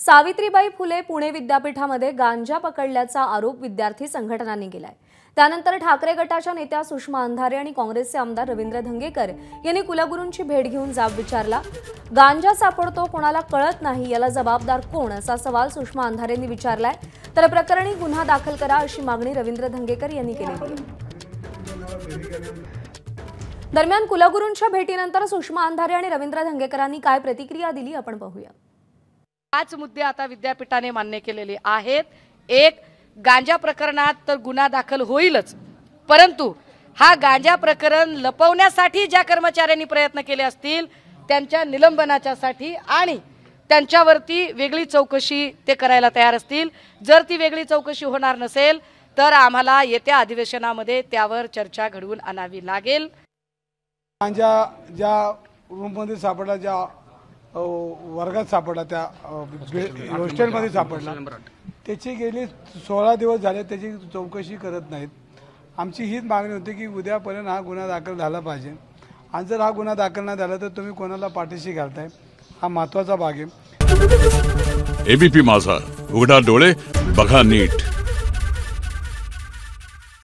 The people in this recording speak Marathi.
सावित्रीबाई फुले पुणे विद्यापीठामध्ये गांजा पकडल्याचा आरोप विद्यार्थी संघटनांनी केलाय। त्यानंतर ठाकरे गटाच्या नेत्या सुषमा अंधारे आणि काँग्रेसचे आमदार रवींद्र धंगेकर यांनी कुलगुरूंची भेट घेऊन जाब विचारला। गांजा सापडतो कोणाला कळत नाही, याला जबाबदार कोण, असा सवाल सुषमा अंधारेंनी विचारलाय। तर प्रकरणी गुन्हा दाखल करा अशी मागणी रवींद्र धंगेकर यांनी केली। दरम्यान कुलगुरूंच्या भेटीनंतर सुषमा अंधारे आणि रवींद्र धंगेकरांनी काय प्रतिक्रिया दिली आपण पाहूया। पाच मुद्दे आता विद्यापीठाने मान्य केलेले आहेत। एक, गांजा प्रकरणात तर गुन्हा दाखल होईलच, परंतु हा गांजा प्रकरण लपवण्यासाठी ज्या कर्मचाऱ्यांनी प्रयत्न केले असतील त्यांच्या निलंबनाच्यासाठी आणि त्यांच्यावरती वेगळी चौकशी ते करायला तयार असतील। जर ती वेगळी चौकशी होणार नसेल तर आम्हाला येत्या अधिवेशनामध्ये त्यावर चर्चा घडवून आणावी लागेल। गांजा ज्या रूममध्ये सापडला, ज्या वर्गात सापडला, त्या हॉस्टेलमध्ये सापडला, त्याची गेली 16 दिवस झाले त्याची चौकशी करत नाहीत। आमची हीच मागणी होती की उद्यापर्यंत हा गुन्हा दाखल झाला पाहिजे आणि जर हा गुन्हा दाखल नाही झाला तर तुम्ही कोणाला पाठीशी घालताय, हा महत्त्वाचा भाग आहे। एबीपी माझा, उघडा डोळे बघा नीट।